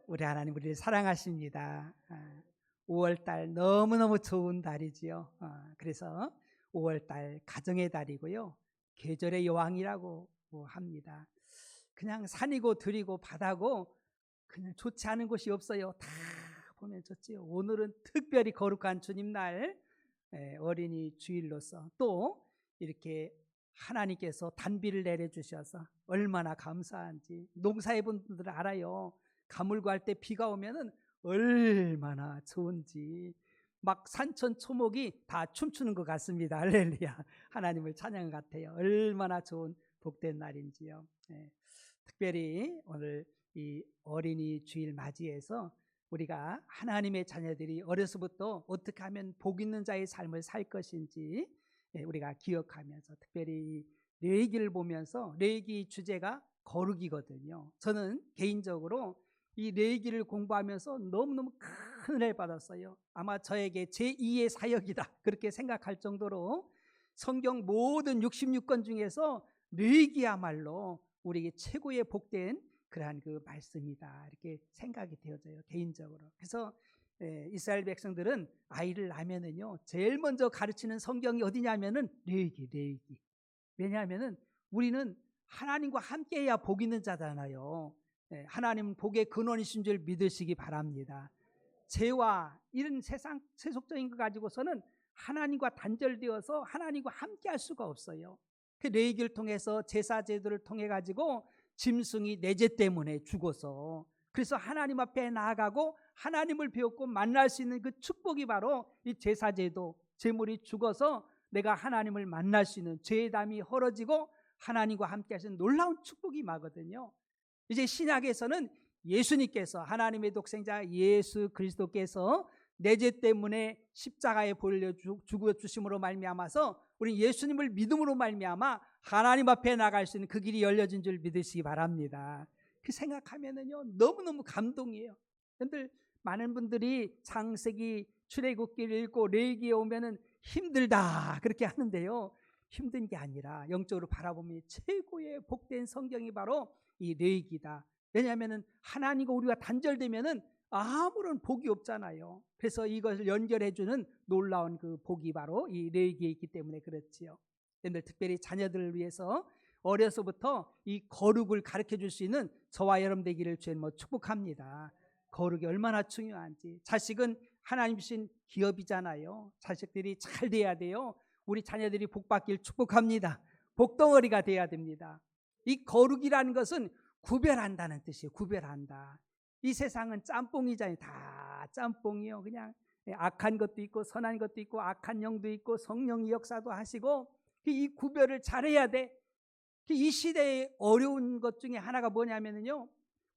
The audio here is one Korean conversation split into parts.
우리 하나님 우리를 사랑하십니다. 5월달 너무너무 좋은 달이지요. 그래서 5월달 가정의 달이고요. 계절의 여왕이라고 합니다. 그냥 산이고 들이고 바다고 그냥 좋지 않은 곳이 없어요. 다 보면 좋지요. 오늘은 특별히 거룩한 주님날 어린이 주일로서 또 이렇게 하나님께서 단비를 내려주셔서 얼마나 감사한지. 농사해 본 분들은 알아요. 가물고 할 때 비가 오면은 얼마나 좋은지. 막 산천 초목이 다 춤추는 것 같습니다. 할렐루야. 하나님을 찬양 같아요. 얼마나 좋은 복된 날인지요. 특별히 오늘 이 어린이 주일 맞이해서 우리가 하나님의 자녀들이 어려서부터 어떻게 하면 복 있는 자의 삶을 살 것인지 우리가 기억하면서, 특별히 레위기를 보면서, 레위기 주제가 거룩이거든요. 저는 개인적으로 이 레위기를 공부하면서 너무너무 큰 은혜를 받았어요. 아마 저에게 제2의 사역이다 그렇게 생각할 정도로 성경 모든 66권 중에서 레위기야말로 우리에게 최고의 복된 그러한 그 말씀이다 이렇게 생각이 되어져요, 개인적으로. 그래서 이스라엘 백성들은 아이를 낳으면은요 제일 먼저 가르치는 성경이 어디냐면은 레위기. 왜냐하면은 우리는 하나님과 함께해야 복 있는 자잖아요. 하나님은 복의 근원이신 줄 믿으시기 바랍니다. 죄와 이런 세상 세속적인 거 가지고서는 하나님과 단절되어서 하나님과 함께할 수가 없어요. 그 레위기를 통해서 제사 제도를 통해 가지고 짐승이 내 죄 때문에 죽어서, 그래서 하나님 앞에 나아가고 하나님을 배웠고 만날 수 있는 그 축복이 바로 이 제사 제도, 제물이 죽어서 내가 하나님을 만날 수 있는 죄의 담이 헐어지고 하나님과 함께 하시는 놀라운 축복이 임하거든요. 이제 신약에서는 예수님께서, 하나님의 독생자 예수 그리스도께서 내 죄 때문에 십자가에 보려 죽어 주심으로 말미암아서 우리 예수님을 믿음으로 말미암아 하나님 앞에 나갈 수 있는 그 길이 열려진 줄 믿으시기 바랍니다. 그 생각하면은요 너무너무 감동이에요. 그런데 많은 분들이 창세기 출애굽기를 읽고 레위기에 오면은 힘들다 그렇게 하는데요, 힘든 게 아니라 영적으로 바라보면 최고의 복된 성경이 바로 이 레위기다. 왜냐하면은 하나님과 우리가 단절되면은 아무런 복이 없잖아요. 그래서 이것을 연결해주는 놀라운 그 복이 바로 이 레위기에 있기 때문에 그렇지요. 여러분들 특별히 자녀들을 위해서 어려서부터 이 거룩을 가르쳐줄 수 있는 저와 여러분 되기를 주님 축복합니다. 거룩이 얼마나 중요한지. 자식은 하나님 주신 기업이잖아요. 자식들이 잘 돼야 돼요. 우리 자녀들이 복받길 축복합니다. 복덩어리가 돼야 됩니다. 이 거룩이라는 것은 구별한다는 뜻이에요. 구별한다. 이 세상은 짬뽕이잖아요. 다 짬뽕이요. 그냥 악한 것도 있고 선한 것도 있고 악한 영도 있고 성령의 역사도 하시고, 이 구별을 잘해야 돼. 이 시대의 어려운 것 중에 하나가 뭐냐면요,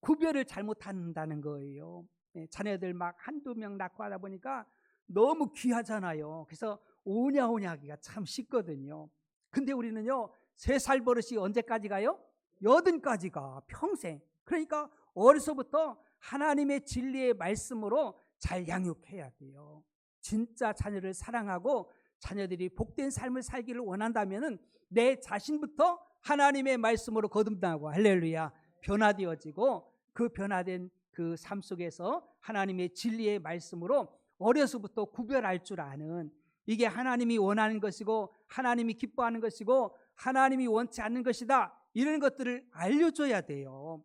구별을 잘못한다는 거예요. 자녀들 막 한두 명 낳고 하다 보니까 너무 귀하잖아요. 그래서 오냐오냐 하기가 참 쉽거든요. 근데 우리는요 3살 버릇이 언제까지 가요? 80까지 가, 평생. 그러니까 어려서부터 하나님의 진리의 말씀으로 잘 양육해야 돼요. 진짜 자녀를 사랑하고 자녀들이 복된 삶을 살기를 원한다면은 내 자신부터 하나님의 말씀으로 거듭나고, 할렐루야, 변화되어지고 그 변화된 그 삶 속에서 하나님의 진리의 말씀으로 어려서부터 구별할 줄 아는, 이게 하나님이 원하는 것이고 하나님이 기뻐하는 것이고 하나님이 원치 않는 것이다, 이런 것들을 알려줘야 돼요.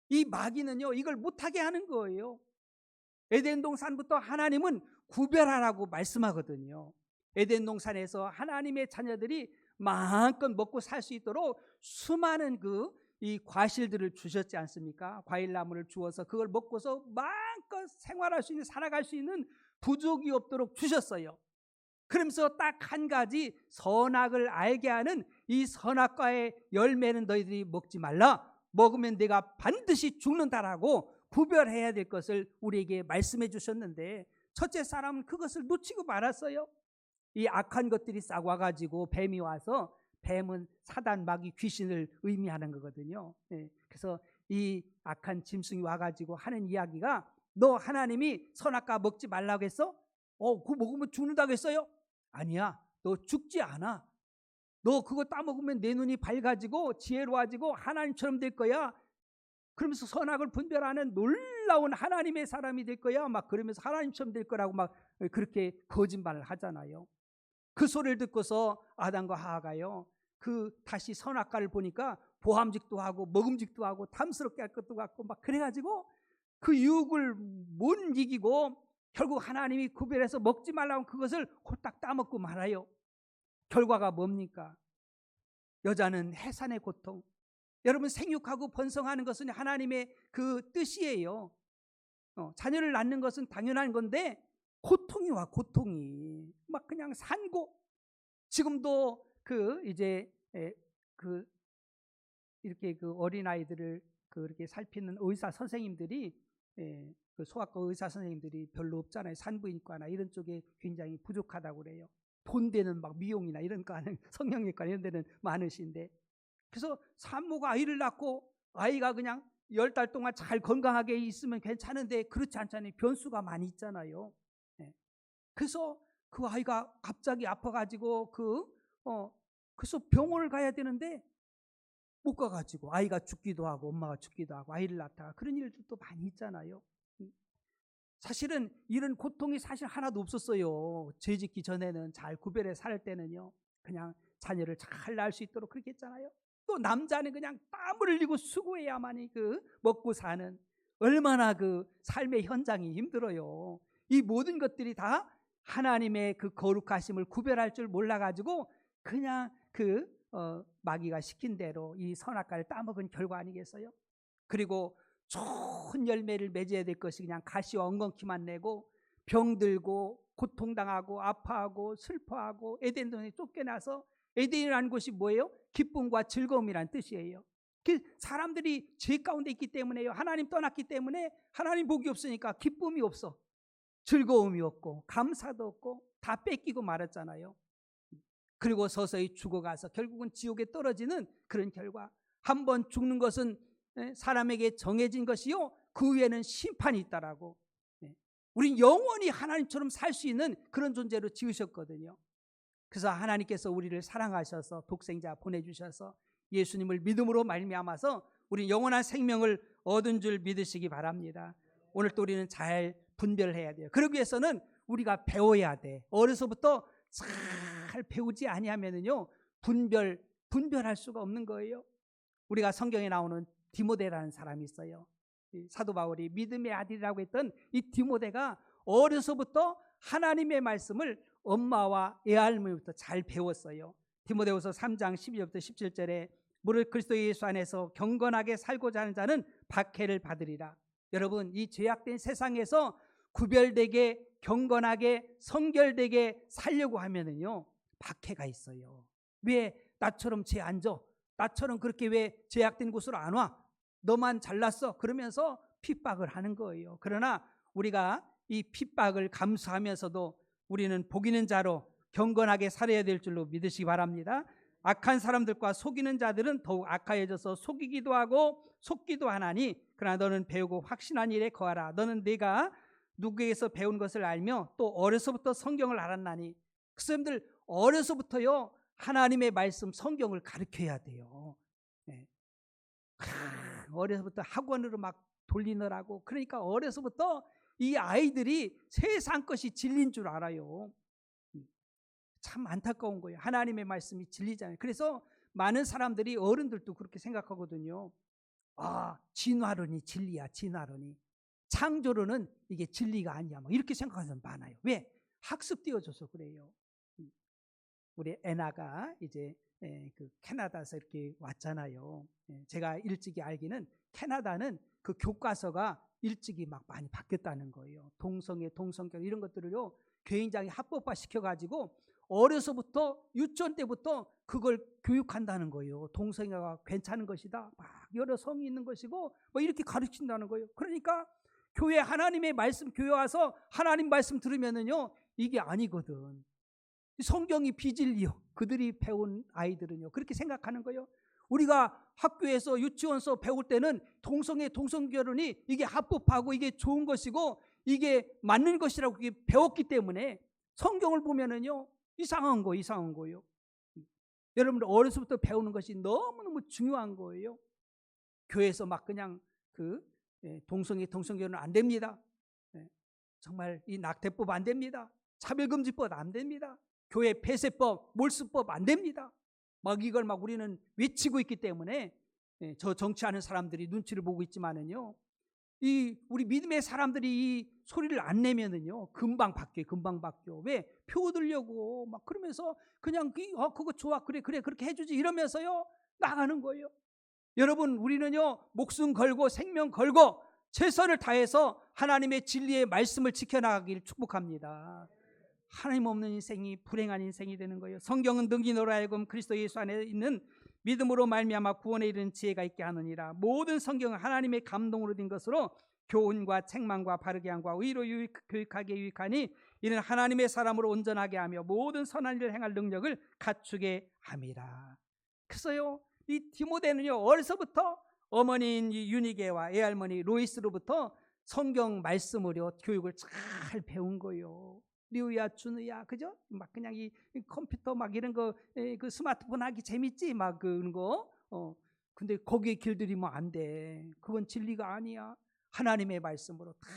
이 마귀는요 이걸 못하게 하는 거예요. 에덴 동산부터 하나님은 구별하라고 말씀하거든요. 에덴 동산에서 하나님의 자녀들이 마음껏 먹고 살 수 있도록 수많은 이 과실들을 주셨지 않습니까? 과일나무를 주어서 그걸 먹고서 마음껏 생활할 수 있는, 살아갈 수 있는 부족이 없도록 주셨어요. 그러면서 딱 한 가지, 선악을 알게 하는 이 선악과의 열매는 너희들이 먹지 말라, 먹으면 내가 반드시 죽는다라고 구별해야 될 것을 우리에게 말씀해 주셨는데, 첫째 사람은 그것을 놓치고 말았어요. 이 악한 것들이 싹 와가지고 뱀이 와서, 뱀은 사단, 마귀, 귀신을 의미하는 거거든요. 그래서 이 악한 짐승이 와가지고 하는 이야기가, 너 하나님이 선악과 먹지 말라고 했어? 그거 먹으면 죽는다고 했어요? 아니야, 너 죽지 않아. 너 그거 따먹으면 내 눈이 밝아지고 지혜로워지고 하나님처럼 될 거야. 그러면서 선악을 분별하는 놀라운 하나님의 사람이 될 거야. 막 그러면서 하나님처럼 될 거라고 막 그렇게 거짓말을 하잖아요. 그 소리를 듣고서 아담과 하와가요, 그 다시 선악과를 보니까 보암직도 하고 먹음직도 하고 탐스럽게 할 것도 같고 막 그래가지고 그 유혹을 못 이기고 결국 하나님이 구별해서 먹지 말라고 그것을 홀딱 따먹고 말아요. 결과가 뭡니까? 여자는 해산의 고통. 여러분, 생육하고 번성하는 것은 하나님의 그 뜻이에요. 자녀를 낳는 것은 당연한 건데 고통이 와, 고통이 막 그냥 산고. 지금도 이제 이렇게 어린 아이들을 그렇게 살피는 의사 선생님들이, 그 소아과 의사 선생님들이 별로 없잖아요. 산부인과나 이런 쪽에 굉장히 부족하다고 그래요. 돈 되는 막 미용이나 이런 거 하는 성형외과 이런 데는 많으신데, 그래서 산모가 아이를 낳고 아이가 그냥 10달 동안 잘 건강하게 있으면 괜찮은데 그렇지 않잖아요. 변수가 많이 있잖아요. 그래서 그 아이가 갑자기 아파가지고 그래서 병원을 가야 되는데 못 가가지고 아이가 죽기도 하고 엄마가 죽기도 하고 아이를 낳다가 그런 일들도 많이 있잖아요. 사실은 이런 고통이 사실 하나도 없었어요. 죄 짓기 전에는, 잘 구별해 살 때는요, 그냥 자녀를 잘 낳을 수 있도록 그렇게 했잖아요. 또 남자는 그냥 땀을 흘리고 수고해야만이 먹고 사는, 얼마나 삶의 현장이 힘들어요. 이 모든 것들이 다 하나님의 거룩하심을 구별할 줄 몰라가지고 그냥 마귀가 시킨 대로 이 선악과를 따먹은 결과 아니겠어요? 그리고 좋은 열매를 맺어야 될 것이 그냥 가시와 엉겅퀴만 내고 병들고 고통당하고 아파하고 슬퍼하고 에덴동에 쫓겨나서, 에덴이라는 곳이 뭐예요? 기쁨과 즐거움이란 뜻이에요. 사람들이 죄 가운데 있기 때문에요. 하나님 떠났기 때문에 하나님 복이 없으니까 기쁨이 없어, 즐거움이 없고 감사도 없고 다 뺏기고 말았잖아요. 그리고 서서히 죽어가서 결국은 지옥에 떨어지는 그런 결과. 한번 죽는 것은 사람에게 정해진 것이요, 그 위에는 심판이 있다라고. 우린 영원히 하나님처럼 살 수 있는 그런 존재로 지으셨거든요. 그래서 하나님께서 우리를 사랑하셔서 독생자 보내주셔서 예수님을 믿음으로 말미암아서 우리 영원한 생명을 얻은 줄 믿으시기 바랍니다. 오늘 또 우리는 잘 분별해야 돼요. 그러기 위해서는 우리가 배워야 돼. 어려서부터 잘 배우지 아니하면은요, 분별할 수가 없는 거예요. 우리가 성경에 나오는 디모데라는 사람이 있어요. 사도 바울이 믿음의 아들이라고 했던 이 디모데가 어려서부터 하나님의 말씀을 엄마와 애할머니부터 잘 배웠어요. 디모데후서 3장 12절부터 17절에 무릇 그리스도 예수 안에서 경건하게 살고자 하는 자는 박해를 받으리라. 여러분, 이 죄악된 세상에서 구별되게 경건하게 성결되게 살려고 하면은요, 박해가 있어요. 왜 나처럼 죄 안 져? 나처럼 그렇게 왜 죄악된 곳으로 안 와? 너만 잘났어? 그러면서 핍박을 하는 거예요. 그러나 우리가 이 핍박을 감수하면서도 우리는 복 있는 자로 경건하게 살아야 될 줄로 믿으시기 바랍니다. 악한 사람들과 속이는 자들은 더욱 악하여져서 속이기도 하고 속기도 하나니, 그러나 너는 배우고 확신한 일에 거하라. 너는 네가 누구에게서 배운 것을 알며 또 어려서부터 성경을 알았나니. 그 사람들 어려서부터요, 하나님의 말씀 성경을 가르쳐야 돼요. 어려서부터 학원으로 막 돌리느라고. 그러니까 어려서부터 이 아이들이 세상 것이 진리인 줄 알아요. 참 안타까운 거예요. 하나님의 말씀이 진리잖아요. 그래서 많은 사람들이, 어른들도 그렇게 생각하거든요. 진화론이 진리야, 진화론이. 창조론은 이게 진리가 아니야, 막 이렇게 생각하는 사람 많아요. 왜? 학습되어져서 그래요. 우리 애나가 이제 캐나다에서 이렇게 왔잖아요. 제가 일찍이 알기는 캐나다는 그 교과서가 일찍이 막 많이 바뀌었다는 거예요. 동성애, 동성결 이런 것들을요, 굉장히 합법화 시켜가지고 어려서부터 유치원 때부터 그걸 교육한다는 거예요. 동성애가 괜찮은 것이다, 막 여러 성이 있는 것이고 뭐 이렇게 가르친다는 거예요. 그러니까 교회 하나님의 말씀 교회 와서 하나님 말씀 들으면은요, 이게 아니거든. 성경이 비진리요. 그들이 배운 아이들은요, 그렇게 생각하는 거예요. 우리가 학교에서 유치원에서 배울 때는 동성애, 동성결혼이 이게 합법하고 이게 좋은 것이고 이게 맞는 것이라고 배웠기 때문에 성경을 보면은요, 이상한 거예요. 여러분들 어려서부터 배우는 것이 너무너무 중요한 거예요. 교회에서 막 그냥 동성결혼 안 됩니다. 정말 이 낙태법 안 됩니다. 차별금지법 안 됩니다. 교회 폐쇄법, 몰수법 안 됩니다. 막 이걸 막 우리는 외치고 있기 때문에 저 정치하는 사람들이 눈치를 보고 있지만은요, 우리 믿음의 사람들이 이 소리를 안 내면은요, 금방 바뀌어. 왜? 표 얻으려고 막 그러면서 그냥 그거 좋아, 그래 그렇게 해주지 이러면서요 나가는 거예요. 여러분, 우리는요 목숨 걸고 생명 걸고 최선을 다해서 하나님의 진리의 말씀을 지켜나가기를 축복합니다. 하나님 없는 인생이 불행한 인생이 되는 거예요. 성경은 능히 하여금 그리스도 예수 안에 있는 믿음으로 말미암아 구원에 이르는 지혜가 있게 하느니라. 모든 성경은 하나님의 감동으로 된 것으로 교훈과 책망과 바르게 함과 의로 교육하게 유익하니 이는 하나님의 사람으로 온전하게 하며 모든 선한 일을 행할 능력을 갖추게 함이라. 그래서요 이 디모데는요 어려서부터 어머니인 유니게와 애할머니 로이스로부터 성경 말씀으로 교육을 잘 배운 거예요. 리우야, 준우야, 그죠? 막 그냥 이 컴퓨터 막 이런 거, 그 스마트폰 하기 재밌지? 막 그런 거. 근데 거기에 길들이면 안 돼. 그건 진리가 아니야. 하나님의 말씀으로 다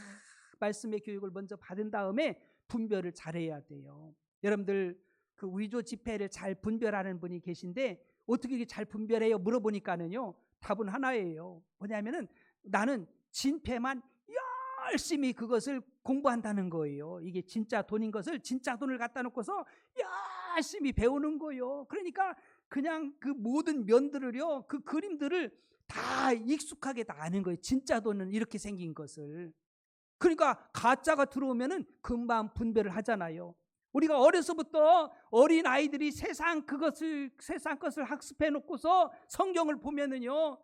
말씀의 교육을 먼저 받은 다음에 분별을 잘해야 돼요. 여러분들 그 위조 지폐를 잘 분별하는 분이 계신데 어떻게 잘 분별해요? 물어보니까는요 답은 하나예요. 뭐냐면은 나는 진폐만 열심히 그것을 공부한다는 거예요. 이게 진짜 돈인 것을 진짜 돈을 갖다 놓고서 열심히 배우는 거예요. 그러니까 그냥 그 모든 면들을요, 그 그림들을 다 익숙하게 다 아는 거예요. 진짜 돈은 이렇게 생긴 것을. 그러니까 가짜가 들어오면은 금방 분별을 하잖아요. 우리가 어려서부터 어린 아이들이 세상 것을 학습해 놓고서 성경을 보면은요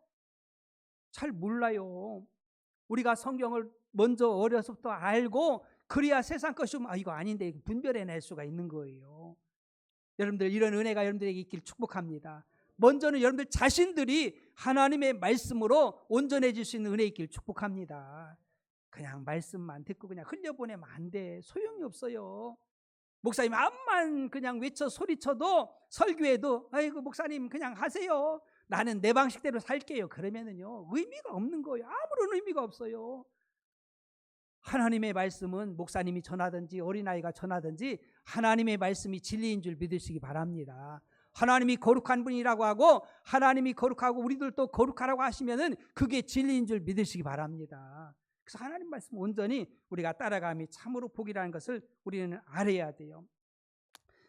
잘 몰라요. 우리가 성경을 먼저 어려서부터 알고 그래야 세상 것이 이거 아닌데 분별해낼 수가 있는 거예요. 여러분들 이런 은혜가 여러분들에게 있길 축복합니다. 먼저는 여러분들 자신들이 하나님의 말씀으로 온전해질 수 있는 은혜 있길 축복합니다. 그냥 말씀만 듣고 그냥 흘려보내면 안 돼. 소용이 없어요. 목사님 암만 그냥 외쳐 소리쳐도 설교해도 아이고 목사님 그냥 하세요. 나는 내 방식대로 살게요. 그러면은요 의미가 없는 거예요. 아무런 의미가 없어요. 하나님의 말씀은 목사님이 전하든지 어린아이가 전하든지 하나님의 말씀이 진리인 줄 믿으시기 바랍니다. 하나님이 거룩한 분이라고 하고 하나님이 거룩하고 우리들도 거룩하라고 하시면은 그게 진리인 줄 믿으시기 바랍니다. 그래서 하나님 말씀 온전히 우리가 따라감이 참으로 복이라는 것을 우리는 알아야 돼요.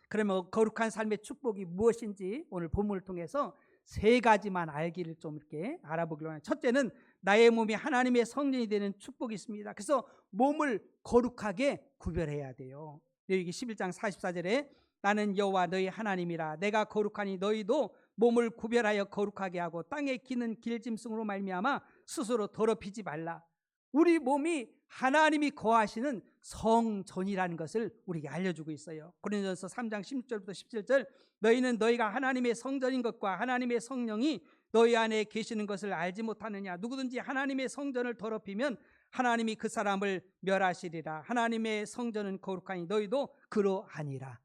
그러면 거룩한 삶의 축복이 무엇인지 오늘 본문을 통해서 세 가지만 알기를 좀 이렇게 알아보기로 합니다. 첫째는 나의 몸이 하나님의 성전이 되는 축복이 있습니다. 그래서 몸을 거룩하게 구별해야 돼요. 여기 11장 44절에 나는 여호와 너희 하나님이라 내가 거룩하니 너희도 몸을 구별하여 거룩하게 하고 땅에 기는 길짐승으로 말미암아 스스로 더럽히지 말라. 우리 몸이 하나님이 거하시는 성전이라는 것을 우리에게 알려주고 있어요. 고린도전서 3장 16절부터 17절 너희는 너희가 하나님의 성전인 것과 하나님의 성령이 너희 안에 계시는 것을 알지 못하느냐. 누구든지 하나님의 성전을 더럽히면 하나님이 그 사람을 멸하시리라. 하나님의 성전은 거룩하니 너희도 그러하니라.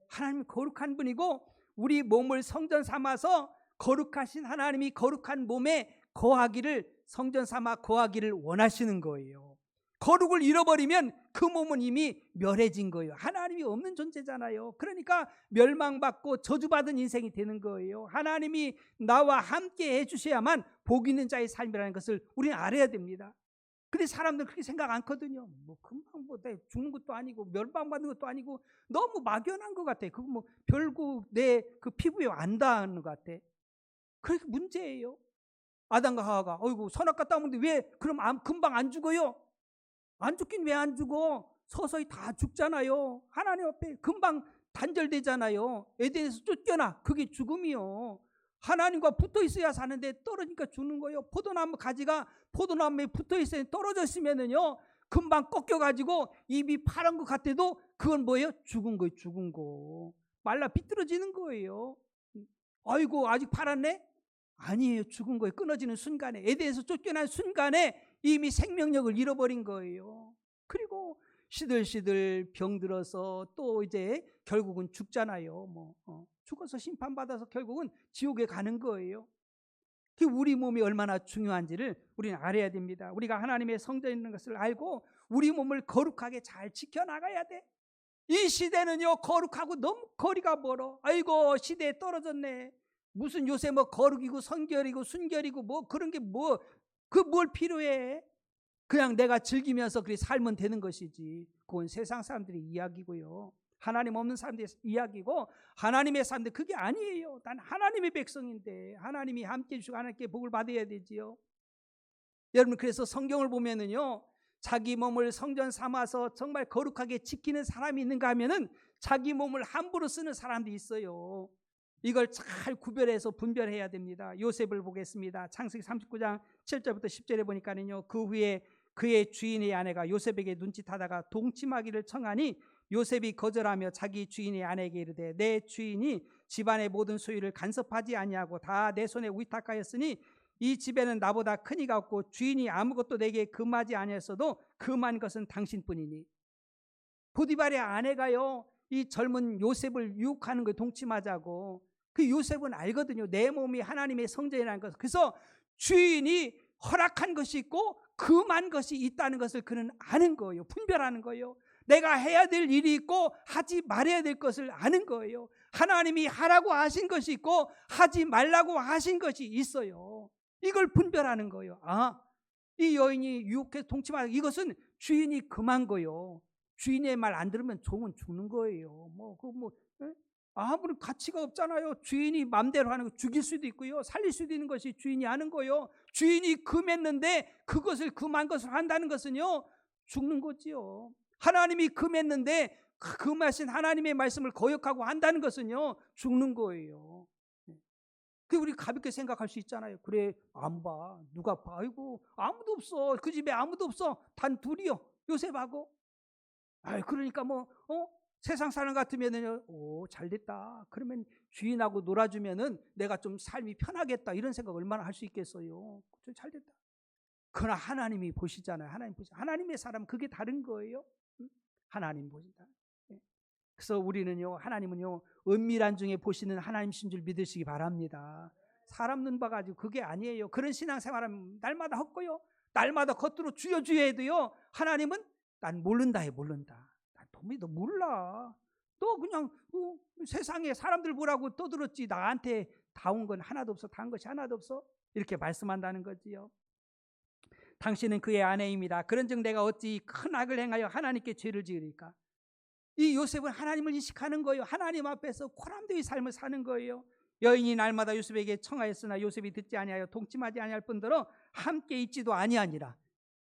하나님은 거룩한 분이고 우리 몸을 성전 삼아서 거룩하신 하나님이 거룩한 몸에 거하기를 성전 삼아 거하기를 원하시는 거예요. 거룩을 잃어버리면 그 몸은 이미 멸해진 거예요. 하나님이 없는 존재잖아요. 그러니까 멸망받고 저주받은 인생이 되는 거예요. 하나님이 나와 함께 해주셔야만 복 있는 자의 삶이라는 것을 우리는 알아야 됩니다. 근데 사람들은 그렇게 생각 않거든요. 뭐 금방 죽는 것도 아니고 멸망받는 것도 아니고 너무 막연한 것 같아. 그거 뭐 결국 내 그 피부에 안 닿는 것 같아. 그게 문제예요. 아담과 하와가 어이구 선악과 따먹는데 왜 그럼 금방 안 죽어요? 안 죽긴 왜 안 죽어? 서서히 다 죽잖아요. 하나님 앞에 금방 단절되잖아요. 에덴에서 쫓겨나. 그게 죽음이요. 하나님과 붙어 있어야 사는데 떨어지니까 죽는 거예요. 포도나무 가지가 포도나무에 붙어 있어야 떨어졌으면은요 금방 꺾여가지고 입이 파란 것 같아도 그건 뭐예요? 죽은 거예요. 죽은 거. 말라 비뚤어지는 거예요. 아이고 아직 파랗네? 아니에요. 죽은 거예요. 끊어지는 순간에 에덴에서 쫓겨난 순간에 이미 생명력을 잃어버린 거예요. 그리고 시들시들 병들어서 또 이제 결국은 죽잖아요. 죽어서 심판받아서 결국은 지옥에 가는 거예요. 우리 몸이 얼마나 중요한지를 우리는 알아야 됩니다. 우리가 하나님의 성전에 있는 것을 알고 우리 몸을 거룩하게 잘 지켜나가야 돼. 이 시대는요, 거룩하고 너무 거리가 멀어. 아이고, 시대에 떨어졌네. 무슨 요새 뭐 거룩이고 성결이고 순결이고 뭐 그런 게 뭐, 그 뭘 필요해? 그냥 내가 즐기면서 그렇게 살면 되는 것이지. 그건 세상 사람들의 이야기고요. 하나님 없는 사람들의 이야기고, 하나님의 사람들 그게 아니에요. 난 하나님의 백성인데 하나님이 함께 해주시고 하나님께 복을 받아야 되지요. 여러분, 그래서 성경을 보면은요, 자기 몸을 성전 삼아서 정말 거룩하게 지키는 사람이 있는가 하면은 자기 몸을 함부로 쓰는 사람도 있어요. 이걸 잘 구별해서 분별해야 됩니다. 요셉을 보겠습니다. 창세기 39장 7절부터 10절에 보니까는요, 그 후에 그의 주인의 아내가 요셉에게 눈짓하다가 동침하기를 청하니 요셉이 거절하며 자기 주인의 아내에게 이르되 내 주인이 집안의 모든 소유를 간섭하지 아니하고 다 내 손에 위탁하였으니 이 집에는 나보다 큰 이가 없고 주인이 아무것도 내게 금하지 아니했어도 금한 것은 당신뿐이니. 보디발의 아내가요, 이 젊은 요셉을 유혹하는 거 동침하자고. 그 요셉은 알거든요. 내 몸이 하나님의 성전이라는 것을. 그래서 주인이 허락한 것이 있고 금한 것이 있다는 것을 그는 아는 거예요. 분별하는 거예요. 내가 해야 될 일이 있고 하지 말아야 될 것을 아는 거예요. 하나님이 하라고 하신 것이 있고 하지 말라고 하신 것이 있어요. 이걸 분별하는 거예요. 아, 이 여인이 유혹해서 동침하는 이것은 주인이 금한 거예요. 주인의 말 안 들으면 종은 죽는 거예요. 아무런 가치가 없잖아요. 주인이 맘대로 하는 거, 죽일 수도 있고요, 살릴 수도 있는 것이 주인이 하는 거예요. 주인이 금했는데 그것을 금한 것을 한다는 것은요, 죽는 거지요. 하나님이 금했는데 금하신 하나님의 말씀을 거역하고 한다는 것은요, 죽는 거예요. 그 우리 가볍게 생각할 수 있잖아요. 그래, 안 봐. 누가 봐? 아이고, 아무도 없어. 그 집에 아무도 없어. 단 둘이요. 요셉하고. 그러니까 세상 사람 같으면은요, 잘 됐다. 그러면 주인하고 놀아주면은 내가 좀 삶이 편하겠다. 이런 생각 얼마나 할 수 있겠어요. 잘 됐다. 그러나 하나님이 보시잖아요. 하나님의 사람 그게 다른 거예요. 하나님 보신다. 그래서 우리는요, 하나님은요, 은밀한 중에 보시는 하나님이신 줄 믿으시기 바랍니다. 사람 눈 봐가지고 그게 아니에요. 그런 신앙생활은 날마다 헛고요. 날마다 겉으로 주여 해도요, 하나님은 난 모른다 해. 모른다. 난 도무지 너 몰라. 너 그냥 세상에 사람들 보라고 떠들었지 나한테 다운 건 하나도 없어. 다운 것이 하나도 없어. 이렇게 말씀한다는 거지요. 당신은 그의 아내입니다. 그런즉 내가 어찌 큰 악을 행하여 하나님께 죄를 지으리까. 이 요셉은 하나님을 인식하는 거예요. 하나님 앞에서 고람되이 삶을 사는 거예요. 여인이 날마다 요셉에게 청하였으나 요셉이 듣지 아니하여 동침하지 아니할 뿐더러 함께 있지도 아니하니라.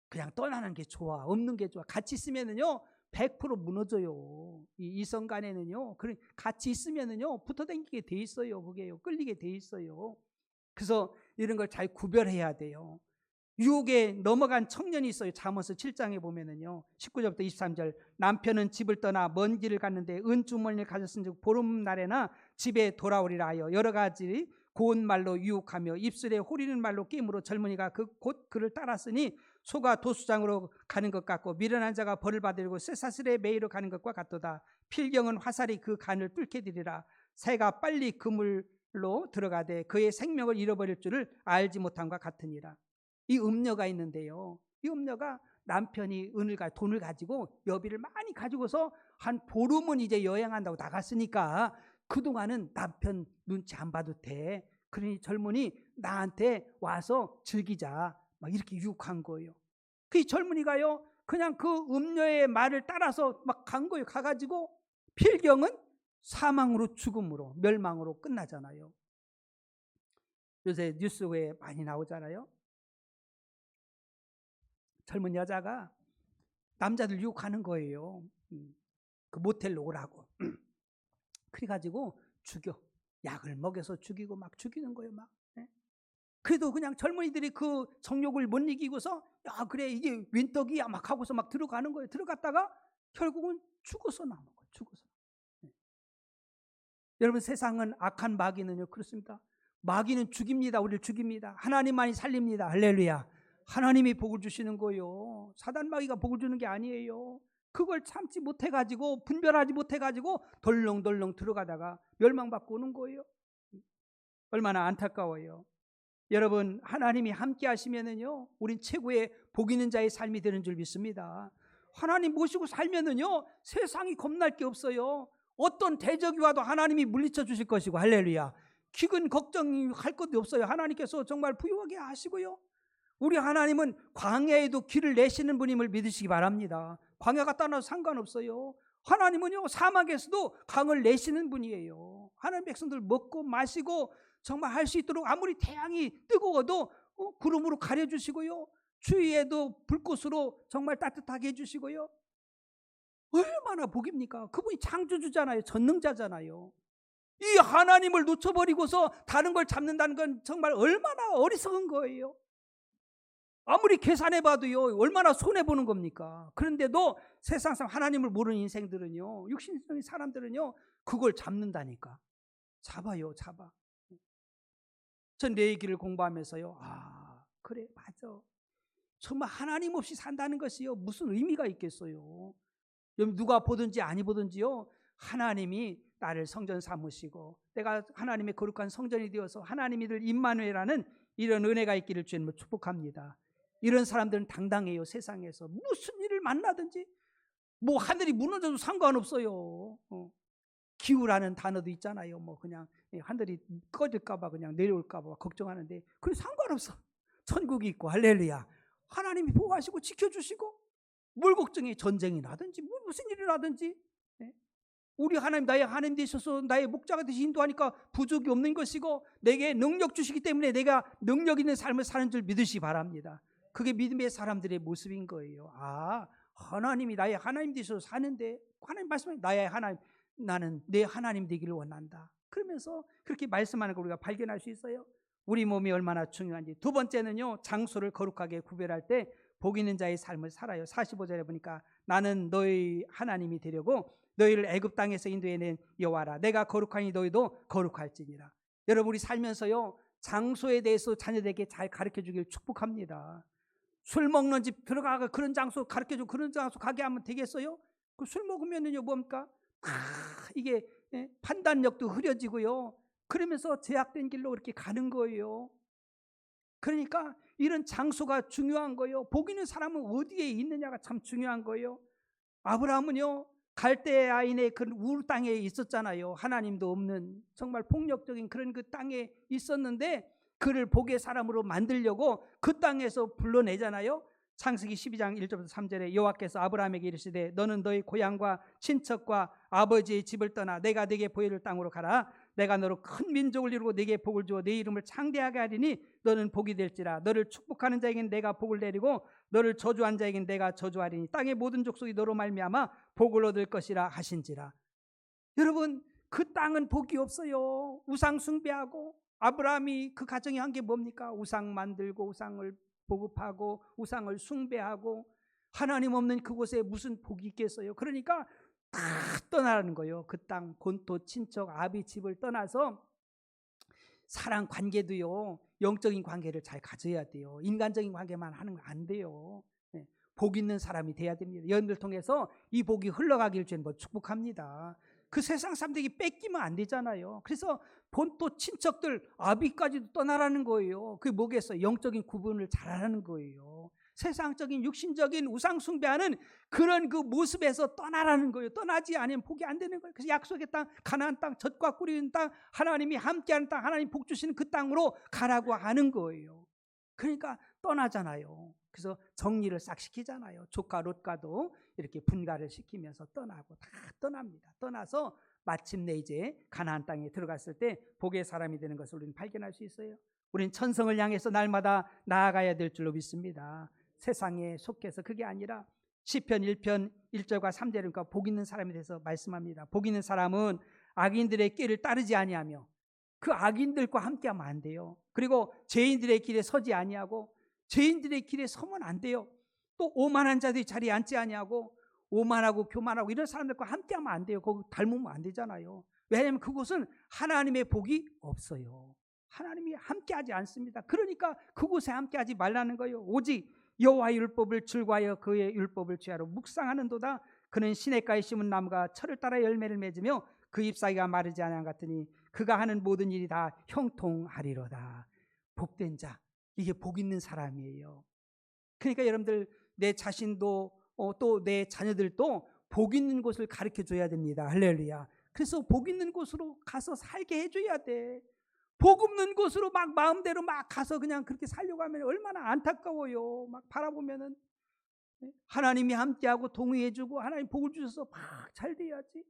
그냥 떠나는 게 좋아. 없는 게 좋아. 같이 있으면은요 100% 무너져요. 이 이성 간에는요, 같이 있으면은요 붙어다니게 돼 있어요. 그게요, 끌리게 돼 있어요. 그래서 이런 걸 잘 구별해야 돼요. 유혹에 넘어간 청년이 있어요. 잠언서 7장에 보면은요, 19절부터 23절. 남편은 집을 떠나 먼 길을 갔는데 은주머니를 가졌은즉 보름날에나 집에 돌아오리라 하여 여러 가지 고운 말로 유혹하며 입술에 호리는 말로 끼므로 젊은이가 곧 그를 따랐으니 소가 도수장으로 가는 것 같고 미련한 자가 벌을 받으려고 쇠사슬에 매이러 가는 것과 같도다. 필경은 화살이 그 간을 뚫게 되리라. 새가 빨리 그물로 들어가되 그의 생명을 잃어버릴 줄을 알지 못함과 같으니라. 이 음녀가 있는데요, 이 음녀가 남편이 돈을 가지고 여비를 많이 가지고서 한 보름은 이제 여행한다고 나갔으니까 그동안은 남편 눈치 안 봐도 돼. 그러니 젊은이 나한테 와서 즐기자, 막 이렇게 유혹한 거예요. 그 젊은이가요 그냥 그 음녀의 말을 따라서 막 간 거예요. 가가지고 필경은 사망으로, 죽음으로, 멸망으로 끝나잖아요. 요새 뉴스에 많이 나오잖아요. 젊은 여자가 남자들 유혹하는 거예요. 그 모텔로 오라고. 그래가지고 죽여. 약을 먹여서 죽이고 막 죽이는 거예요. 막. 그래도 그냥 젊은이들이 그 정욕을 못 이기고서 야 그래 이게 윈떡이야 막 하고서 막 들어가는 거예요. 들어갔다가 결국은 죽어서 나오는 거예요. 죽어서. 여러분, 세상은 악한 마귀는요 그렇습니다. 마귀는 죽입니다. 우리를 죽입니다. 하나님만이 살립니다. 할렐루야. 하나님이 복을 주시는 거예요. 사단 마귀가 복을 주는 게 아니에요. 그걸 참지 못해가지고, 분별하지 못해가지고 덜렁덜렁 들어가다가 멸망받고 오는 거예요. 얼마나 안타까워요. 여러분, 하나님이 함께 하시면은요, 우린 최고의 복 있는 자의 삶이 되는 줄 믿습니다. 하나님 모시고 살면은요, 세상이 겁날 게 없어요. 어떤 대적이 와도 하나님이 물리쳐 주실 것이고, 할렐루야. 기근 걱정할 것도 없어요. 하나님께서 정말 부유하게 하시고요. 우리 하나님은 광야에도 길을 내시는 분임을 믿으시기 바랍니다. 광야가 떠나도 상관없어요. 하나님은요, 사막에서도 강을 내시는 분이에요. 하나님 백성들 먹고 마시고 정말 할 수 있도록 아무리 태양이 뜨거워도 구름으로 가려주시고요, 추위에도 불꽃으로 정말 따뜻하게 해주시고요. 얼마나 복입니까? 그분이 창조주잖아요. 전능자잖아요. 이 하나님을 놓쳐버리고서 다른 걸 잡는다는 건 정말 얼마나 어리석은 거예요. 아무리 계산해봐도요, 얼마나 손해보는 겁니까? 그런데도 세상 사람, 하나님을 모르는 인생들은요, 육신적인 사람들은요, 그걸 잡는다니까. 잡아요, 잡아. 전 내 얘기를 공부하면서요, 그래, 맞아. 정말 하나님 없이 산다는 것이요, 무슨 의미가 있겠어요? 누가 보든지 아니 보든지요, 하나님이 나를 성전 삼으시고 내가 하나님의 거룩한 성전이 되어서 하나님이들 임마누엘이라는 이런 은혜가 있기를 주님을 축복합니다. 이런 사람들은 당당해요. 세상에서 무슨 일을 만나든지 뭐 하늘이 무너져도 상관없어요. 기후라는 단어도 있잖아요. 뭐 그냥 하늘이 꺼질까봐 그냥 내려올까봐 걱정하는데 그래 상관없어. 천국이 있고 할렐루야. 하나님이 보호하시고 지켜주시고 뭘 걱정해. 전쟁이 나든지 무슨 일이 나든지. 우리 하나님, 나의 하나님 되셔서 나의 목자가 되시 인도하니까 부족이 없는 것이고 내게 능력 주시기 때문에 내가 능력 있는 삶을 사는 줄 믿으시기 바랍니다. 그게 믿음의 사람들의 모습인 거예요. 하나님이 나의 하나님 되셔서 사는데 하나님 말씀하신 나의 하나님, 나는 내 하나님 되기를 원한다. 그러면서 그렇게 말씀하는 걸 우리가 발견할 수 있어요. 우리 몸이 얼마나 중요한지. 두 번째는요, 장소를 거룩하게 구별할 때 복 있는 자의 삶을 살아요. 45절에 보니까 나는 너희 하나님이 되려고 너희를 애굽 땅에서 인도해낸 여호와라. 내가 거룩하니 너희도 거룩할지니라. 여러분, 우리 살면서요, 장소에 대해서 자녀들에게 잘 가르쳐주길 축복합니다. 술 먹는 집 들어가가 그런 장소 가르쳐주고 그런 장소 가게 하면 되겠어요? 그 술 먹으면은요 뭡니까? 이게 판단력도 흐려지고요. 그러면서 제약된 길로 이렇게 가는 거예요. 그러니까 이런 장소가 중요한 거예요. 복 있는 사람은 어디에 있느냐가 참 중요한 거예요. 아브라함은요, 갈대아인의 그 우르 땅에 있었잖아요. 하나님도 없는 정말 폭력적인 그런 그 땅에 있었는데 그를 복의 사람으로 만들려고 그 땅에서 불러내잖아요. 창세기 12장 1절부터 3절에 여호와께서 아브라함에게 이르시되 너는 너희 고향과 친척과 아버지의 집을 떠나 내가 네게 보여줄 땅으로 가라. 내가 너로 큰 민족을 이루고 네게 복을 주어 네 이름을 창대하게 하리니 너는 복이 될지라. 너를 축복하는 자에게는 내가 복을 내리고 너를 저주한 자에게는 내가 저주하리니 땅의 모든 족속이 너로 말미암아 복을 얻을 것이라 하신지라. 여러분, 그 땅은 복이 없어요. 우상 숭배하고 아브라함이 그 가정이 한 게 뭡니까? 우상 만들고 우상을 보급하고 우상을 숭배하고 하나님 없는 그곳에 무슨 복이 있겠어요? 그러니까 다 떠나라는 거예요. 그 땅, 본토, 친척, 아비 집을 떠나서 사랑 관계도요, 영적인 관계를 잘 가져야 돼요. 인간적인 관계만 하는 거 안 돼요. 복 있는 사람이 돼야 됩니다. 여러분들 통해서 이 복이 흘러가길 주님 축복합니다. 그 세상 사람들이 뺏기면 안 되잖아요. 그래서 본토 친척들 아비까지도 떠나라는 거예요. 그게 뭐겠어요? 영적인 구분을 잘하는 거예요. 세상적인 육신적인 우상 숭배하는 그런 그 모습에서 떠나라는 거예요. 떠나지 않으면 복이 안 되는 거예요. 그래서 약속의 땅, 가나안 땅, 젖과 꿀이 있는 땅, 하나님이 함께하는 땅, 하나님 복 주시는 그 땅으로 가라고 하는 거예요. 그러니까 떠나잖아요. 그래서 정리를 싹 시키잖아요. 조카 롯과도 이렇게 분가를 시키면서 떠나고 다 떠납니다. 떠나서 마침내 이제 가나안 땅에 들어갔을 때 복의 사람이 되는 것을 우리는 발견할 수 있어요. 우리는 천성을 향해서 날마다 나아가야 될 줄로 믿습니다. 세상에 속해서 그게 아니라 시편 1편 1절과 3절은 그러니까 복 있는 사람에 대해서 말씀합니다. 복 있는 사람은 악인들의 길을 따르지 아니하며 그 악인들과 함께하면 안 돼요. 그리고 죄인들의 길에 서지 아니하고 죄인들의 길에 서면 안 돼요. 또 오만한 자들이 자리에 앉지 아니하고 오만하고 교만하고 이런 사람들과 함께하면 안 돼요. 거기 닮으면 안 되잖아요. 왜냐하면 그곳은 하나님의 복이 없어요. 하나님이 함께하지 않습니다. 그러니까 그곳에 함께하지 말라는 거예요. 오직 여호와의 율법을 즐거워하여 그의 율법을 취하러 묵상하는도다. 그는 시냇가에 심은 나무가 철을 따라 열매를 맺으며 그 잎사귀가 마르지 아니한 같으니 그가 하는 모든 일이 다 형통하리로다. 복된 자, 이게 복 있는 사람이에요. 그러니까 여러분들 내 자신도 또 내 자녀들도 복 있는 곳을 가르쳐 줘야 됩니다. 할렐루야. 그래서 복 있는 곳으로 가서 살게 해줘야 돼. 복 없는 곳으로 막 마음대로 막 가서 그냥 그렇게 살려고 하면 얼마나 안타까워요. 막 바라보면은 하나님이 함께하고 동의해주고 하나님 복을 주셔서 막 잘 돼야지.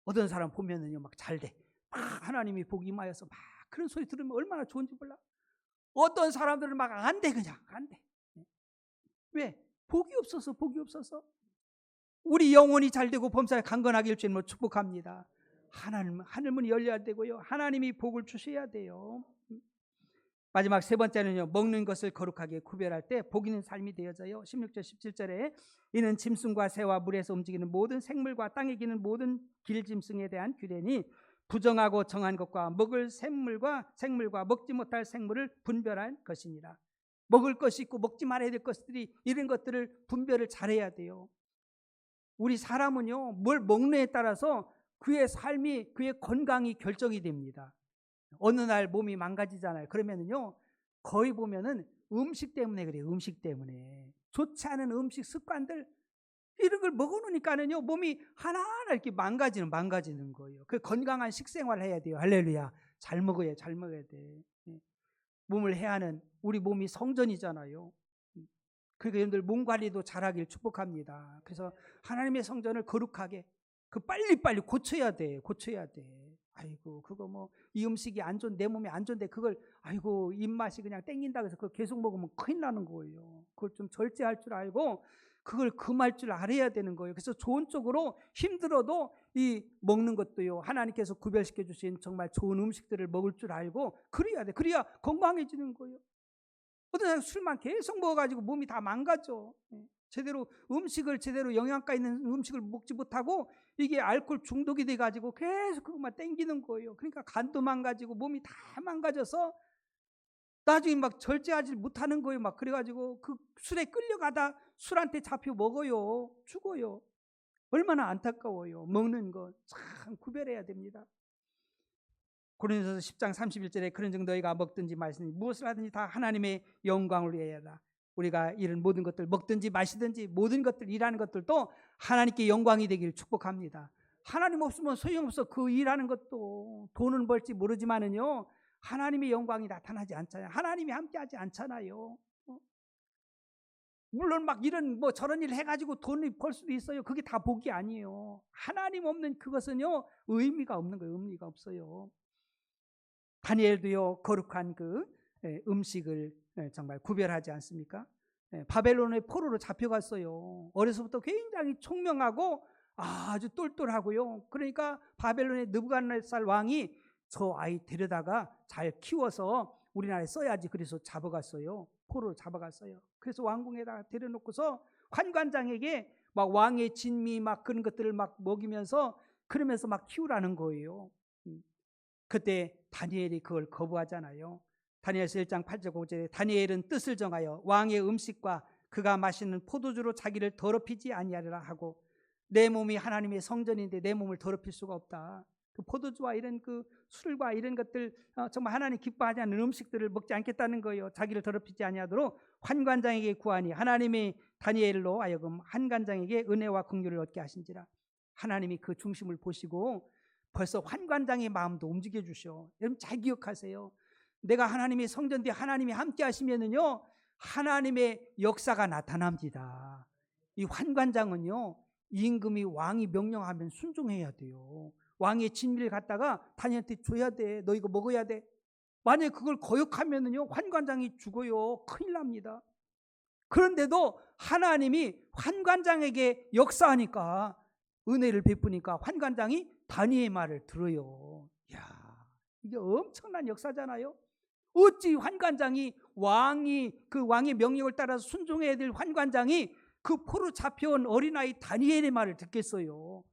어떤 사람 보면은요 막 잘 돼. 막 하나님이 복이 임하여서 막 그런 소리 들으면 얼마나 좋은지 몰라. 어떤 사람들은 막 안 돼, 그냥 안 돼. 왜? 복이 없어서. 우리 영혼이 잘 되고 범사에 강건하게 주님을 축복합니다. 하늘문이 열려야 되고요. 하나님이 복을 주셔야 돼요. 마지막 세 번째는요, 먹는 것을 거룩하게 구별할 때 복 있는 삶이 되어져요. 16절 17절에 이는 짐승과 새와 물에서 움직이는 모든 생물과 땅에 기는 모든 길짐승에 대한 규례니 부정하고 정한 것과 먹을 생물과 먹지 못할 생물을 분별할 것이니라. 먹을 것이 있고 먹지 말아야 될 것들이 이런 것들을 분별을 잘해야 돼요. 우리 사람은요 뭘 먹느냐에 따라서 그의 삶이, 그의 건강이 결정이 됩니다. 어느 날 몸이 망가지잖아요. 그러면은요 거의 보면은 음식 때문에 그래요. 음식 때문에 좋지 않은 음식 습관들 이런 걸 먹어놓으니까는요 몸이 하나하나 이렇게 망가지는 거예요. 그 건강한 식생활을 해야 돼요. 할렐루야. 잘 먹어야 돼. 몸을 해하는 우리 몸이 성전이잖아요. 그러니까 여러분들 몸 관리도 잘하길 축복합니다. 그래서 하나님의 성전을 거룩하게 빨리빨리 고쳐야 돼. 아이고 그거 뭐 이 음식이 안 좋은, 내 몸에 안 좋은데 그걸 아이고 입맛이 그냥 땡긴다 그래서 그걸 계속 먹으면 큰일 나는 거예요. 그걸 좀 절제할 줄 알고 그걸 금할 줄 알아야 되는 거예요. 그래서 좋은 쪽으로 힘들어도 이 먹는 것도요 하나님께서 구별시켜 주신 정말 좋은 음식들을 먹을 줄 알고 그래야 돼. 그래야 건강해지는 거예요. 어떤 사람 술만 계속 먹어가지고 몸이 다 망가져. 음식을 제대로 영양가 있는 음식을 먹지 못하고 이게 알코올 중독이 돼가지고 계속 그것만 땡기는 거예요. 그러니까 간도 망가지고 몸이 다 망가져서 나중에 막 절제하지 못하는 거예요. 막 그래가지고 그 술에 끌려가다 술한테 잡혀 먹어요. 죽어요. 얼마나 안타까워요. 먹는 것 참 구별해야 됩니다. 고린도서 10장 31절에 그런즉 너희가 먹든지 마시든지 무엇을 하든지 다 하나님의 영광을 위하여 하라. 우리가 이런 모든 것들 먹든지 마시든지 모든 것들 일하는 것들도 하나님께 영광이 되기를 축복합니다. 하나님 없으면 소용없어. 그 일하는 것도 돈은 벌지 모르지만은요 하나님의 영광이 나타나지 않잖아요. 하나님이 함께하지 않잖아요. 물론 막 이런 뭐 저런 일 해가지고 돈을 벌 수도 있어요. 그게 다 복이 아니에요. 하나님 없는 그것은요 의미가 없는 거예요. 의미가 없어요. 다니엘도요 거룩한 그 음식을 정말 구별하지 않습니까? 바벨론의 포로로 잡혀갔어요. 어려서부터 굉장히 총명하고 아주 똘똘하고요. 그러니까 바벨론의 느부갓네살 왕이 저 아이 데려다가 잘 키워서 우리나라에 써야지 그래서 잡아갔어요. 포로로 잡아갔어요. 그래서 왕궁에다 데려놓고서 환관장에게 막 왕의 진미 막 그런 것들을 막 먹이면서 그러면서 막 키우라는 거예요. 그때 다니엘이 그걸 거부하잖아요. 다니엘서 1장 8절 9절에 다니엘은 뜻을 정하여 왕의 음식과 그가 마시는 포도주로 자기를 더럽히지 아니하리라 하고 내 몸이 하나님의 성전인데 내 몸을 더럽힐 수가 없다. 그 포도주와 이런 그 술과 이런 것들 정말 하나님 기뻐하지 않는 음식들을 먹지 않겠다는 거예요. 자기를 더럽히지 아니하도록 환관장에게 구하니 하나님이 다니엘로 하여금 환관장에게 은혜와 긍휼을 얻게 하신지라. 하나님이 그 중심을 보시고 벌써 환관장의 마음도 움직여 주셔. 여러분 잘 기억하세요. 내가 하나님의 성전인데 하나님이 함께 하시면은요 하나님의 역사가 나타납니다. 이 환관장은요 임금이 왕이 명령하면 순종해야 돼요. 왕의 진미를 갖다가 다니엘한테 줘야 돼. 너 이거 먹어야 돼. 만약에 그걸 거역하면은요 환관장이 죽어요. 큰일 납니다. 그런데도 하나님이 환관장에게 역사하니까 은혜를 베푸니까 환관장이 다니엘의 말을 들어요. 야, 이게 엄청난 역사잖아요. 어찌 환관장이 그 왕의 명령을 따라서 순종해야 될 환관장이 그 포로 잡혀온 어린아이 다니엘의 말을 듣겠어요.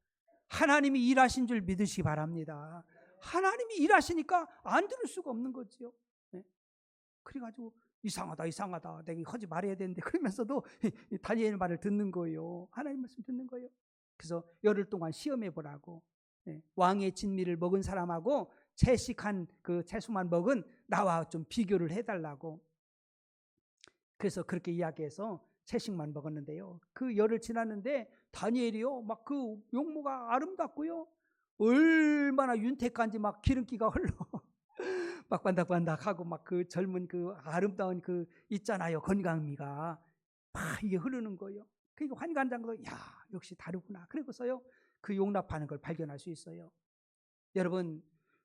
하나님이 일하신 줄 믿으시기 바랍니다. 하나님이 일하시니까 안 들을 수가 없는 거지요. 그래가지고 이상하다 내가 하지 말아야 되는데 그러면서도 다니엘 말을 듣는 거예요. 하나님 말씀 듣는 거예요. 그래서 열흘 동안 시험해 보라고 왕의 진미를 먹은 사람하고 채식한 그 채소만 먹은 나와 좀 비교를 해달라고. 그래서 그렇게 이야기해서 채식만 먹었는데요. 그 열흘 지났는데 다니엘이요, 막 그 용모가 아름답고요, 얼마나 윤택한지 막 기름기가 흘러 막 반닥반닥하고 막 그 젊은 그 아름다운 그 있잖아요, 건강미가 막 이게 흐르는 거예요. 그러니까 환관장도 야, 역시 다르구나. 그래서요 그 용납하는 걸 발견할 수 있어요. 여러분,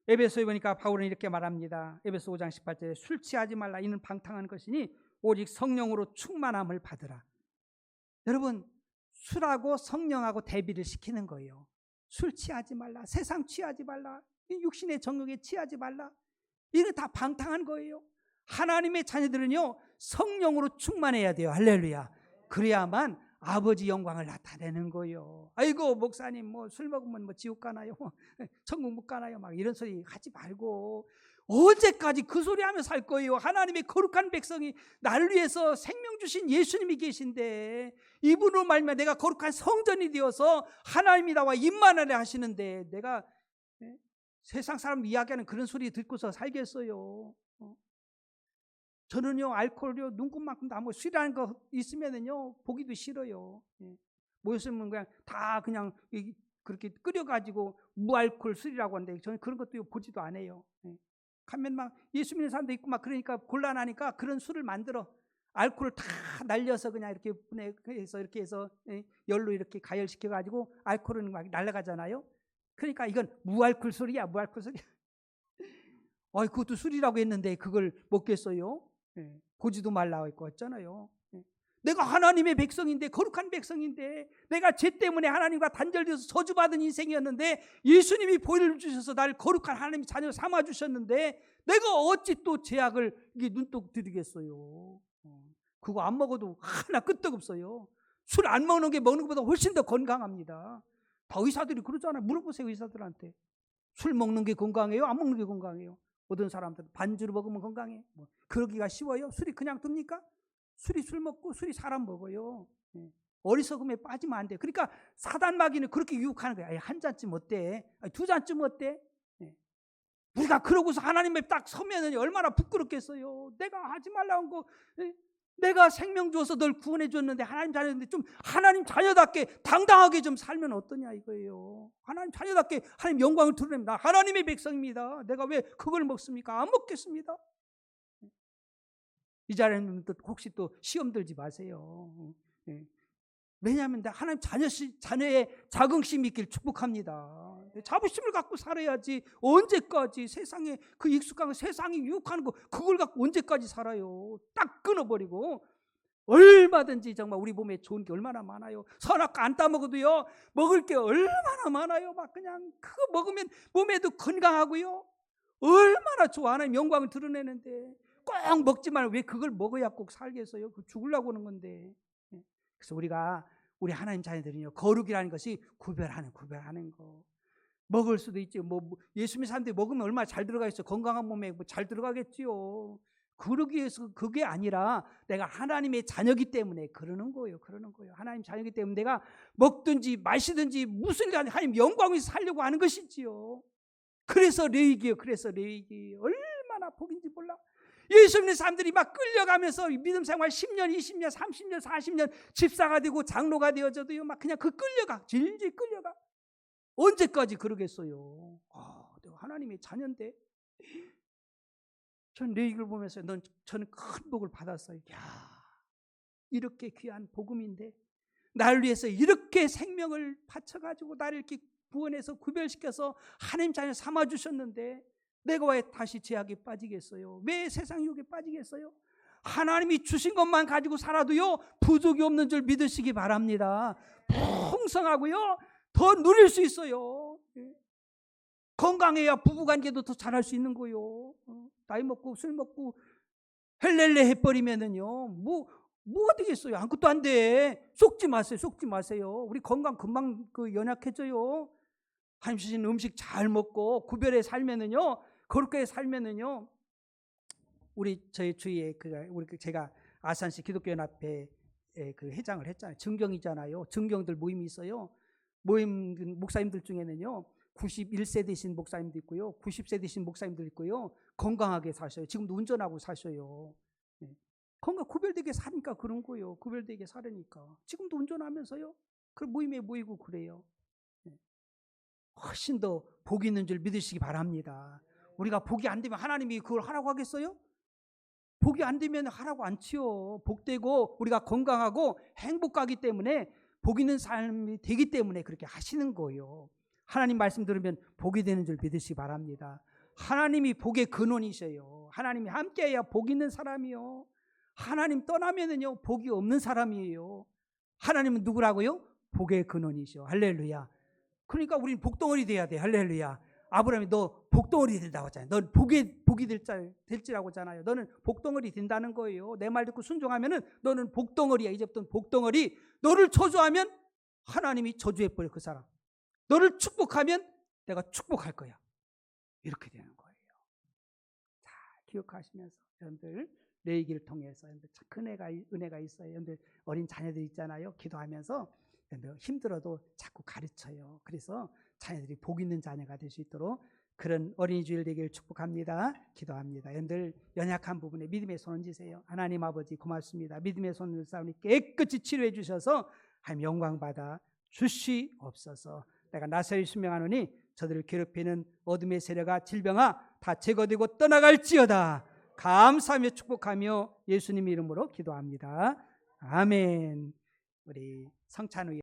에베소에 보니까 바울은 이렇게 말합니다. 에베소 5장 18절에 술 취하지 말라. 이는 방탕한 것이니 오직 성령으로 충만함을 받으라. 여러분, 술하고 성령하고 대비를 시키는 거예요. 술 취하지 말라. 세상 취하지 말라. 육신의 정욕에 취하지 말라. 이거 다 방탕한 거예요. 하나님의 자녀들은요 성령으로 충만해야 돼요. 할렐루야. 그래야만 아버지 영광을 나타내는 거예요. 아이고 목사님 뭐 술 먹으면 뭐 지옥 가나요? 천국 못 가나요? 막 이런 소리 하지 말고 언제까지 그 소리 하며 살 거예요? 하나님의 거룩한 백성이 나를 위해서 생명 주신 예수님이 계신데 이분으로 말미암아 내가 거룩한 성전이 되어서 하나님이 나와 임만하려 하시는데 내가 세상 사람 이야기하는 그런 소리 듣고서 살겠어요? 저는요 알코올요 눈곱만큼 다 뭐 술이라는 거 있으면은요 보기도 싫어요. 모였으면 그냥 다 그냥 그렇게 끓여가지고 무알콜 술이라고 하는데 저는 그런 것도 보지도 않아요. 가면 막 예수 믿는 사람도 있고 막 그러니까 곤란하니까 그런 술을 만들어 알코올을 다 날려서 그냥 이렇게 분해해서 이렇게 해서 열로 이렇게 가열시켜 가지고 알코올은 막 날아가잖아요. 그러니까 이건 무알콜 술이야, 무알콜 술이야. 그것도 술이라고 했는데 그걸 먹겠어요? 보지도 말라고 했고 했잖아요. 내가 하나님의 백성인데, 거룩한 백성인데, 내가 죄 때문에 하나님과 단절돼서 저주받은 인생이었는데 예수님이 보혈을 주셔서 나를 거룩한 하나님의 자녀 삼아 주셨는데 내가 어찌 또 죄악을 눈독 들이겠어요? 그거 안 먹어도 하나 끄떡없어요. 술 안 먹는 게 먹는 것보다 훨씬 더 건강합니다. 다 의사들이 그러잖아요. 물어보세요, 의사들한테. 술 먹는 게 건강해요? 안 먹는 게 건강해요? 어떤 사람들은 반주로 먹으면 건강해. 그러기가 쉬워요? 술이 그냥 듭니까? 술이 술 먹고 술이 사람 먹어요. 어리석음에 빠지면 안 돼. 그러니까 사단 마귀는 그렇게 유혹하는 거야. 한 잔쯤 어때? 두 잔쯤 어때? 우리가 그러고서 하나님에 딱 서면 얼마나 부끄럽겠어요. 내가 하지 말라고 한 거, 내가 생명 주어서 널 구원해 줬는데 하나님 자녀인데 좀 하나님 자녀답게 당당하게 좀 살면 어떠냐 이거예요. 하나님 자녀답게 하나님 영광을 드러냅니다. 하나님의 백성입니다. 내가 왜 그걸 먹습니까? 안 먹겠습니다. 이 자리에는 혹시 또 시험 들지 마세요. 왜냐하면 하나님 자녀의 자긍심이 있길 축복합니다. 자부심을 갖고 살아야지. 언제까지 세상에 그 익숙한 세상이 유혹하는 거 그걸 갖고 언제까지 살아요? 딱 끊어버리고 얼마든지 정말 우리 몸에 좋은 게 얼마나 많아요. 선악과 안 따먹어도요 먹을 게 얼마나 많아요. 막 그냥 그거 먹으면 몸에도 건강하고요 얼마나 좋아. 하나님 영광을 드러내는데 꼭 먹지 말고 왜 그걸 먹어야 꼭 살겠어요? 그 죽으려고 하는 건데. 그래서 우리가 우리 하나님 자녀들은요 거룩이라는 것이 구별하는 거. 먹을 수도 있지. 뭐 예수 믿는 사람들이 먹으면 얼마나 잘 들어가겠어. 건강한 몸에 잘 들어가겠지요. 그러기 위해서 그게 아니라 내가 하나님의 자녀기 때문에 그러는 거예요. 하나님 자녀기 때문에 내가 먹든지 마시든지 무슨 일 하나님 영광을 살려고 하는 것이지요. 그래서 레위기요. 얼마나 복인지 몰라. 예수 믿는 사람들이 막 끌려가면서 믿음 생활 10년, 20년, 30년, 40년 집사가 되고 장로가 되어져도요 막 그냥 질질 끌려가. 언제까지 그러겠어요? 내가 하나님의 자녀인데. 전 레위기를 보면서 저는 큰 복을 받았어요. 이렇게 귀한 복음인데 나를 위해서 이렇게 생명을 바쳐가지고 나를 이렇게 구원해서 구별시켜서 하나님 자녀 삼아주셨는데 내가 왜 다시 죄악에 빠지겠어요? 왜 세상 유혹에 빠지겠어요? 하나님이 주신 것만 가지고 살아도요 부족이 없는 줄 믿으시기 바랍니다. 풍성하고요 더 누릴 수 있어요. 건강해야 부부관계도 더 잘할 수 있는 거요. 나이 먹고 술 먹고 헬렐레 해버리면은요 뭐 어디겠어요? 아무것도 안 돼. 속지 마세요. 우리 건강 금방 연약해져요. 하나님 주신 음식 잘 먹고 구별해 살면은요 거룩하게 살면은요 저희 주위에 제가 아산시 기독교연합회 그 회장을 했잖아요. 증경이잖아요. 증경들 모임이 있어요. 모임 목사님들 중에는요 91세 되신 목사님도 있고요. 90세 되신 목사님도 있고요. 건강하게 사셔요. 지금도 운전하고 사셔요. 건강 구별되게 사니까 그런 거예요. 구별되게 살으니까. 지금도 운전하면서요. 그 모임에 모이고 그래요. 훨씬 더 복이 있는 줄 믿으시기 바랍니다. 우리가 복이 안 되면 하나님이 그걸 하라고 하겠어요? 복이 안 되면 하라고 안 치요. 복되고 우리가 건강하고 행복하기 때문에 복 있는 삶이 되기 때문에 그렇게 하시는 거예요. 하나님 말씀 들으면 복이 되는 줄 믿으시기 바랍니다. 하나님이 복의 근원이셔요. 하나님이 함께해야 복 있는 사람이요. 하나님 떠나면은요 복이 없는 사람이에요. 하나님은 누구라고요? 복의 근원이셔. 할렐루야. 그러니까 우리는 복덩어리 돼야 돼. 할렐루야. 아브라함이 너 복덩어리 된다고 하잖아요. 넌 복이 될지라고 하잖아요. 너는 복덩어리 된다는 거예요. 내 말 듣고 순종하면은 너는 복덩어리야. 이제부터는 복덩어리. 너를 저주하면 하나님이 저주해 버려 그 사람. 너를 축복하면 내가 축복할 거야. 이렇게 되는 거예요. 자, 기억하시면서 여러분들 내 얘기를 통해서 여러분들 참 큰 은혜가 있어요. 여러분들 어린 자녀들 있잖아요. 기도하면서 여러분들 힘들어도 자꾸 가르쳐요. 그래서 자녀들이 복 있는 자녀가 될 수 있도록 그런 어린이 주일 되기를 축복합니다. 기도합니다. 여러분들 연약한 부분에 믿음의 손 얹으세요. 하나님 아버지 고맙습니다. 믿음의 손을 쌓으니 깨끗이 치료해 주셔서 하나님 영광 받아 주시옵소서. 내가 나사를 신명하노니 저들을 괴롭히는 어둠의 세력아 질병아 다 제거되고 떠나갈지어다. 감사하며 축복하며 예수님 이름으로 기도합니다. 아멘. 우리 성찬우